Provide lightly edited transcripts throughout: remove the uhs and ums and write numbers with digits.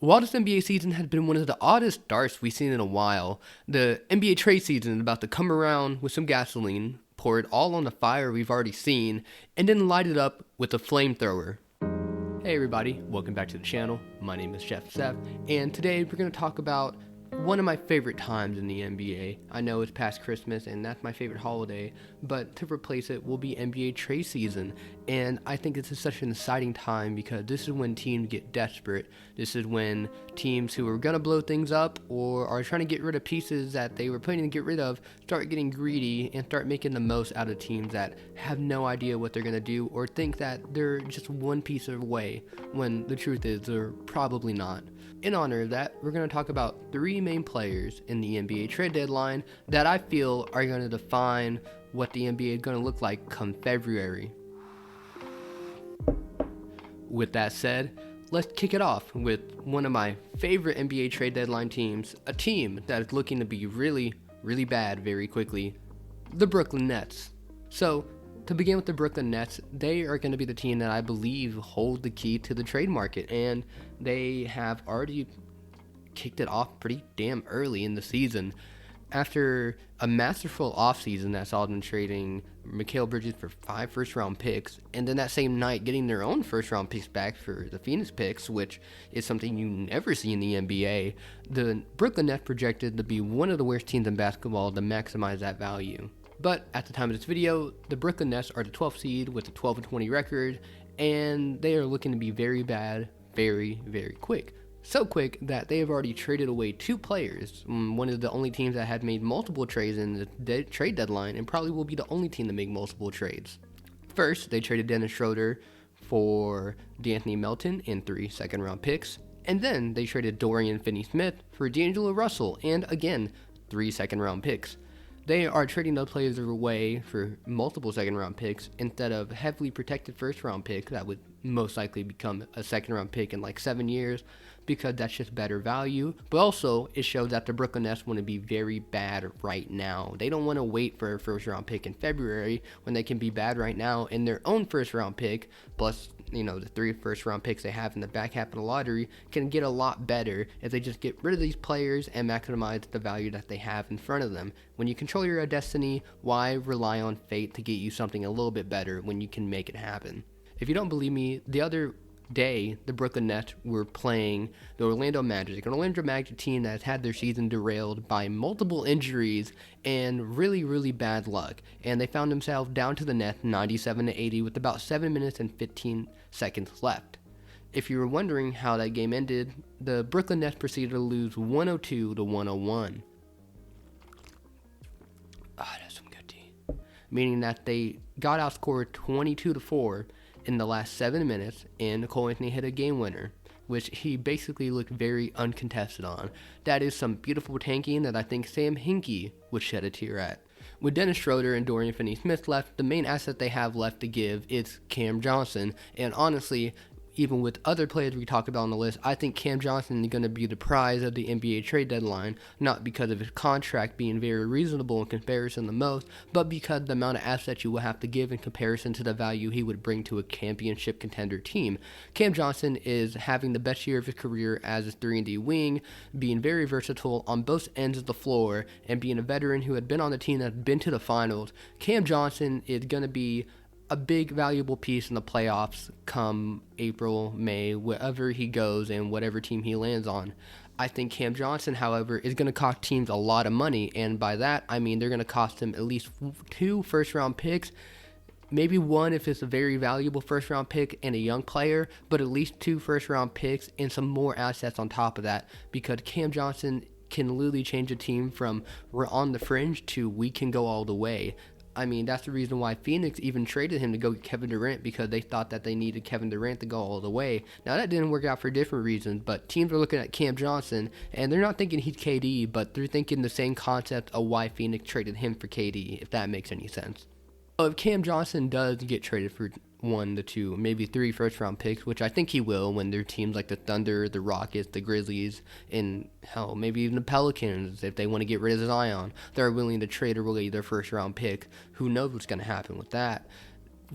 While this NBA season has been one of the oddest starts we've seen in a while, the NBA trade season is about to come around with some gasoline, pour it all on the fire we've already seen, and then light it up with a flamethrower. Hey everybody, welcome back to the channel. My name is Chef Seth, and today we're going to talk about one of my favorite times in the NBA. I know it's past Christmas and that's my favorite holiday, but to replace it will be NBA trade season. And I think this is such an exciting time because this is when teams get desperate. This is when teams who are going to blow things up or are trying to get rid of pieces that they were planning to get rid of start getting greedy and start making the most out of teams that have no idea what they're going to do or think that they're just one piece away when the truth is they're probably not. In honor of that, we're going to talk about three main players in the NBA trade deadline that I feel are going to define what the NBA is going to look like come February. With that said, let's kick it off with one of my favorite NBA trade deadline teams, a team that is looking to be really, really bad very quickly, the Brooklyn Nets. So, to begin with the Brooklyn Nets, they are going to be the team that I believe hold the key to the trade market, and they have already kicked it off pretty damn early in the season. After a masterful offseason that saw them trading Mikal Bridges for 5 first-round picks, and then that same night getting their own first-round picks back for the Phoenix picks, which is something you never see in the NBA, the Brooklyn Nets projected to be one of the worst teams in basketball to maximize that value. But at the time of this video, the Brooklyn Nets are the 12th seed with a 12-20 record, and they are looking to be very bad, very, very quick. So quick that they have already traded away 2 players, one of the only teams that had made multiple trades in the trade deadline, and probably will be the only team to make multiple trades. First, they traded Dennis Schroeder for D'Anthony Melton and 3 second-round picks, and then they traded Dorian Finney-Smith for D'Angelo Russell and, again, 3 second-round picks. They are trading those players away for multiple second-round picks instead of heavily protected first-round pick that would most likely become a second-round pick in like 7 years because that's just better value. But also, it shows that the Brooklyn Nets want to be very bad right now. They don't want to wait for a first-round pick in February when they can be bad right now, and their own first-round pick, plus the 3 first-round picks they have in the back half of the lottery, can get a lot better if they just get rid of these players and maximize the value that they have in front of them. When you control your destiny, why rely on fate to get you something a little bit better when you can make it happen? If you don't believe me, the other day, the Brooklyn Nets were playing the Orlando Magic, an Orlando Magic team that has had their season derailed by multiple injuries and really, really bad luck. And they found themselves down to the net 97-80 with about 7 minutes and 15 seconds left. If you were wondering how that game ended, the Brooklyn Nets proceeded to lose 102-101. That's some good tea. Meaning that they got outscored 22-4 in the last 7 minutes, and Cole Anthony hit a game winner, which he basically looked very uncontested on. That is some beautiful tanking that I think Sam Hinkie would shed a tear at. With Dennis Schroeder and Dorian Finney-Smith left, the main asset they have left to give is Cam Johnson, and honestly, even with other players we talk about on the list, I think Cam Johnson is going to be the prize of the NBA trade deadline, not because of his contract being very reasonable in comparison to most, but because of the amount of assets you will have to give in comparison to the value he would bring to a championship contender team. Cam Johnson is having the best year of his career as a 3-and-D wing, being very versatile on both ends of the floor, and being a veteran who had been on the team that had been to the finals. Cam Johnson is going to be a big valuable piece in the playoffs come April, May, wherever he goes and whatever team he lands on. I think Cam Johnson, however, is going to cost teams a lot of money, and by that I mean they're going to cost him at least 2 first-round picks, maybe 1 if it's a very valuable first-round pick and a young player, but at least 2 first-round picks and some more assets on top of that, because Cam Johnson can literally change a team from we're on the fringe to we can go all the way. I mean, that's the reason why Phoenix even traded him to go get Kevin Durant, because they thought that they needed Kevin Durant to go all the way. Now, that didn't work out for different reasons, but teams are looking at Cam Johnson, and they're not thinking he's KD, but they're thinking the same concept of why Phoenix traded him for KD, if that makes any sense. So if Cam Johnson does get traded for 1 to 2, maybe 3 first-round picks, which I think he will when there are teams like the Thunder, the Rockets, the Grizzlies, and hell, maybe even the Pelicans, if they want to get rid of Zion, they're willing to trade away their first-round pick. Who knows what's going to happen with that?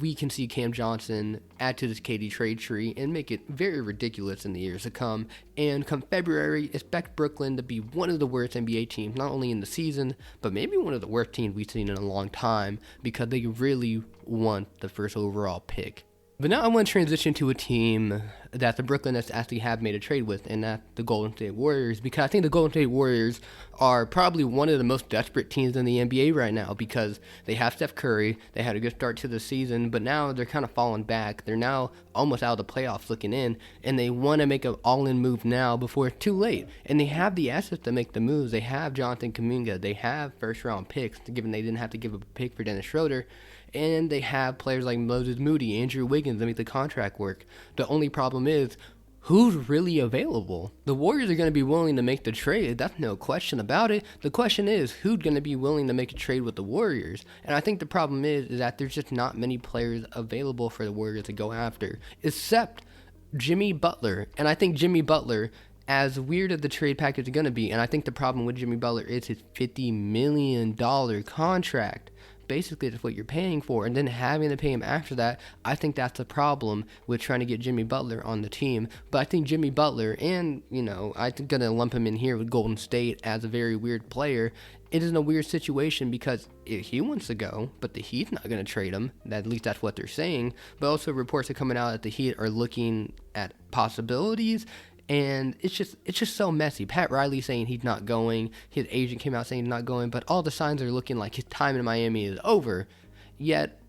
we can see Cam Johnson add to this KD trade tree and make it very ridiculous in the years to come. And come February, expect Brooklyn to be one of the worst NBA teams, not only in the season, but maybe one of the worst teams we've seen in a long time, because they really want the first overall pick. But now I want to transition to a team that the Brooklyn Nets actually have made a trade with, and that's the Golden State Warriors, because I think the Golden State Warriors are probably one of the most desperate teams in the NBA right now, because they have Steph Curry, they had a good start to the season, but now they're kind of falling back. They're now almost out of the playoffs looking in, and they want to make an all-in move now before it's too late. And they have the assets to make the moves. They have Jonathan Kuminga, they have first-round picks, given they didn't have to give up a pick for Dennis Schroeder, and they have players like Moses Moody, Andrew Wiggins to make the contract work. The only problem is, who's really available? The Warriors are going to be willing to make the trade. That's no question about it. The question is, who's going to be willing to make a trade with the Warriors? And I think the problem is that there's just not many players available for the Warriors to go after, except Jimmy Butler. And I think Jimmy Butler, as weird as the trade package is going to be, and I think the problem with Jimmy Butler is his $50 million contract. Basically, that's what you're paying for, and then having to pay him after that. I think that's a problem with trying to get Jimmy Butler on the team. But I think Jimmy Butler, and, I'm going to lump him in here with Golden State as a very weird player. It is in a weird situation because he wants to go, but the Heat's not going to trade him. At least that's what they're saying. But also reports are coming out that the Heat are looking at possibilities. And it's just so messy. Pat Riley saying he's not going. His agent came out saying he's not going. But all the signs are looking like his time in Miami is over. Yet,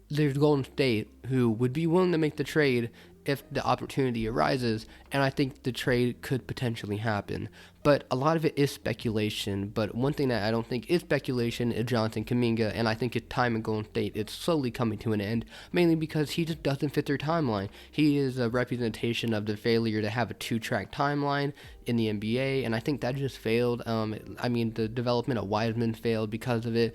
there's Golden State, who would be willing to make the trade if the opportunity arises. And I think the trade could potentially happen. But a lot of it is speculation. But one thing that I don't think is speculation is Jonathan Kuminga. And I think his time in Golden State is slowly coming to an end. Mainly because he just doesn't fit their timeline. He is a representation of the failure to have a two-track timeline in the NBA. And I think that just failed. The development of Wiseman failed because of it.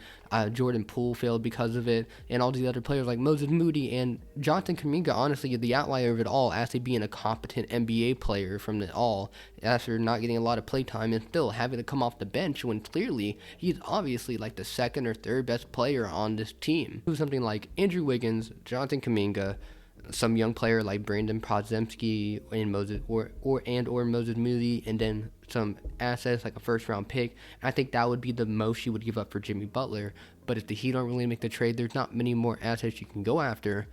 Jordan Poole failed because of it. And all these other players like Moses Moody and Jonathan Kuminga, honestly, is the outlier of it all. Actually being a competent NBA player from it all. After not getting a lot of playtime and still having to come off the bench when clearly he's obviously like the second or third best player on this team. Who's something like Andrew Wiggins, Jonathan Kuminga, some young player like Brandon Podziemski and Moses or Moses Moody, and then some assets like a first round pick. And I think that would be the most you would give up for Jimmy Butler. But if the Heat don't really make the trade, there's not many more assets you can go after,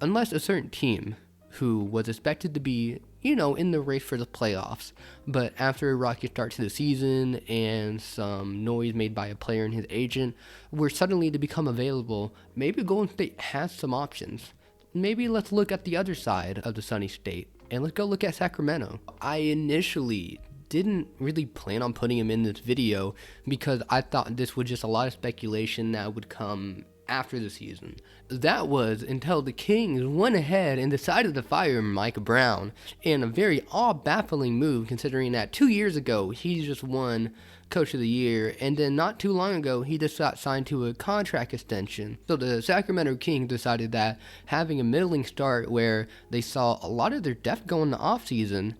unless a certain team who was expected to be, in the race for the playoffs. But after a rocky start to the season and some noise made by a player and his agent were suddenly to become available, maybe Golden State has some options. Maybe let's look at the other side of the sunny state, and let's go look at Sacramento. I initially didn't really plan on putting him in this video because I thought this was just a lot of speculation that would come after the season. That was until the Kings went ahead and decided to fire Mike Brown in a very awe-baffling move, considering that 2 years ago he just won Coach of the Year, and then not too long ago he just got signed to a contract extension. So the Sacramento Kings decided that having a middling start where they saw a lot of their depth go in the offseason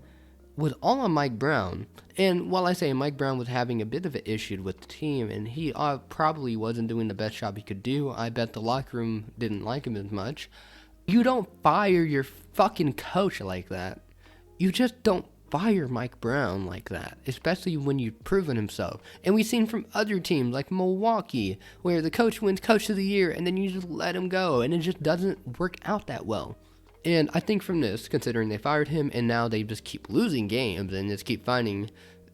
was all on Mike Brown. And while I say Mike Brown was having a bit of an issue with the team, and he probably wasn't doing the best job he could do, I bet the locker room didn't like him as much. You don't fire your fucking coach like that. You just don't fire Mike Brown like that, especially when you've proven himself. And we've seen from other teams like Milwaukee, where the coach wins Coach of the Year, and then you just let him go, and it just doesn't work out that well. And I think from this, considering they fired him and now they just keep losing games and just keep finding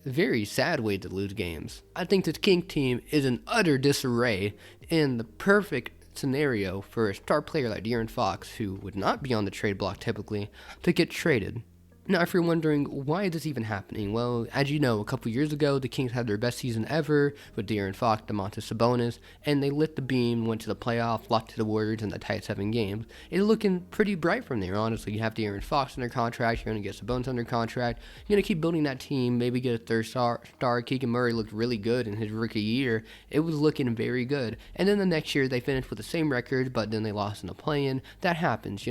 very sad ways to lose games, I think this King team is in utter disarray and the perfect scenario for a star player like De'Aaron Fox, who would not be on the trade block typically, to get traded. Now, if you're wondering, why is this even happening? Well, as you know, a couple years ago, the Kings had their best season ever with De'Aaron Fox, Domantas Sabonis, and they lit the beam, went to the playoffs, lost to the Warriors in the tight 7 games. It's looking pretty bright from there, honestly. You have De'Aaron Fox under contract, you're going to get Sabonis under contract, you're going to keep building that team, maybe get a third star. Keegan Murray looked really good in his rookie year. It was looking very good. And then the next year, they finished with the same record, but then they lost in the play-in. That happens,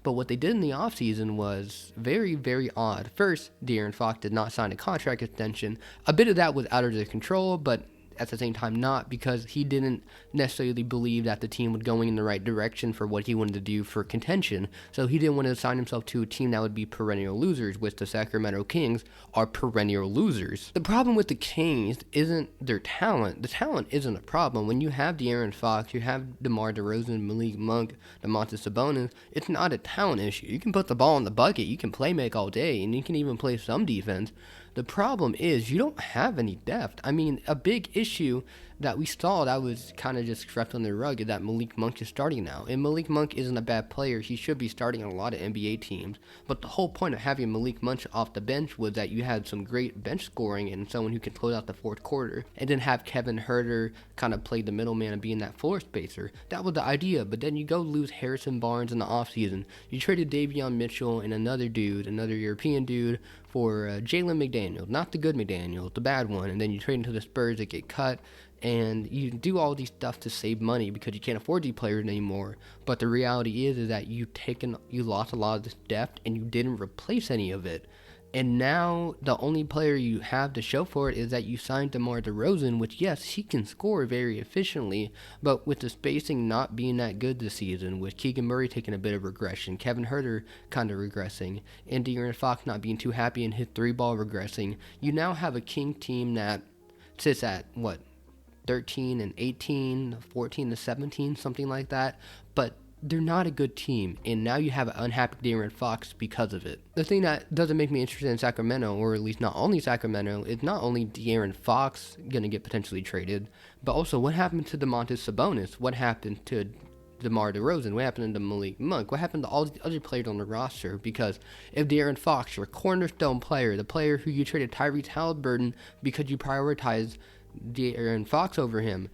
But what they did in the offseason was very, very odd. First, De'Aaron Fox did not sign a contract extension. A bit of that was out of their control, but at the same time not, because he didn't necessarily believe that the team was going in the right direction for what he wanted to do for contention. So he didn't want to assign himself to a team that would be perennial losers, which the Sacramento Kings are perennial losers. The problem with the Kings isn't their talent. The talent isn't a problem. When you have De'Aaron Fox, you have DeMar DeRozan, Malik Monk, Domantas Sabonis, it's not a talent issue. You can put the ball in the bucket, you can play make all day, and you can even play some defense. The problem is you don't have any depth. I mean, a big issue that we saw that was kind of just swept on the rug is that Malik Monk is starting now. And Malik Monk isn't a bad player. He should be starting on a lot of NBA teams. But the whole point of having Malik Monk off the bench was that you had some great bench scoring and someone who can close out the fourth quarter. And then have Kevin Huerter kind of play the middleman and being that floor spacer. That was the idea. But then you go lose Harrison Barnes in the offseason. You traded Davion Mitchell and another European dude, for Jalen McDaniels, not the good McDaniels, the bad one, and then you trade into the Spurs that get cut, and you do all these stuff to save money because you can't afford these players anymore. But the reality is that you lost a lot of this depth and you didn't replace any of it. And now the only player you have to show for it is that you signed DeMar DeRozan, which, yes, he can score very efficiently, but with the spacing not being that good this season, with Keegan Murray taking a bit of regression, Kevin Huerter kind of regressing, and De'Aaron Fox not being too happy and his three-ball regressing, you now have a King team that sits at, 13 and 18, 14 to 17, something like that, but they're not a good team, and now you have an unhappy De'Aaron Fox because of it. The thing that doesn't make me interested in Sacramento, or at least not only Sacramento, is not only De'Aaron Fox going to get potentially traded, but also what happened to Domantas Sabonis, what happened to DeMar DeRozan, what happened to Malik Monk, what happened to all the other players on the roster. Because if De'Aaron Fox, your cornerstone player, the player who you traded Tyrese Halliburton because you prioritized De'Aaron Fox over him,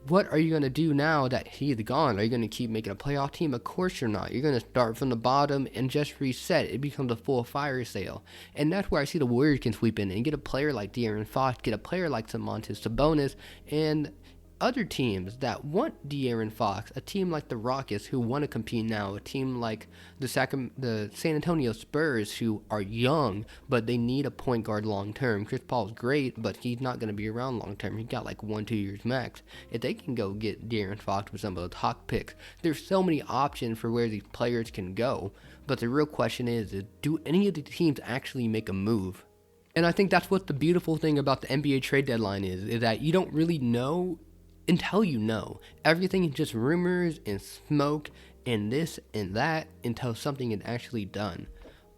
what are you going to do now that he's gone? Are you going to keep making a playoff team? Of course you're not. You're going to start from the bottom and just reset. It becomes a full fire sale. And that's where I see the Warriors can sweep in and get a player like De'Aaron Fox, get a player like Domantas Sabonis, and other teams that want De'Aaron Fox, a team like the Rockets who want to compete now, a team like the San Antonio Spurs who are young, but they need a point guard long term. Chris Paul's great, but he's not going to be around long term. He's got like 1-2 years max. If they can go get De'Aaron Fox with some of the top picks, there's so many options for where these players can go. But the real question is do any of the teams actually make a move? And I think that's what the beautiful thing about the NBA trade deadline is that you don't really know until you know. Everything is just rumors and smoke and this and that until something is actually done.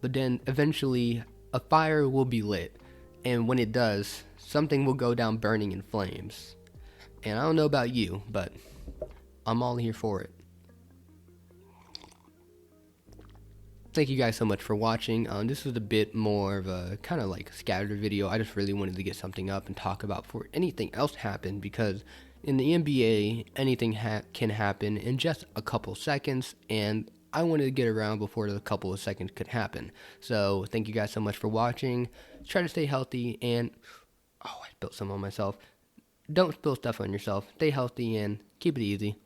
But then eventually a fire will be lit, and when it does, something will go down burning in flames. And I don't know about you, but I'm all here for it. Thank you guys so much for watching. This was a bit more of a kind of like scattered video. I just really wanted to get something up and talk about before anything else happened, because in the NBA, anything can happen in just a couple seconds, and I wanted to get around before the couple of seconds could happen. So thank you guys so much for watching. Try to stay healthy, and I spilled some on myself. Don't spill stuff on yourself. Stay healthy and keep it easy.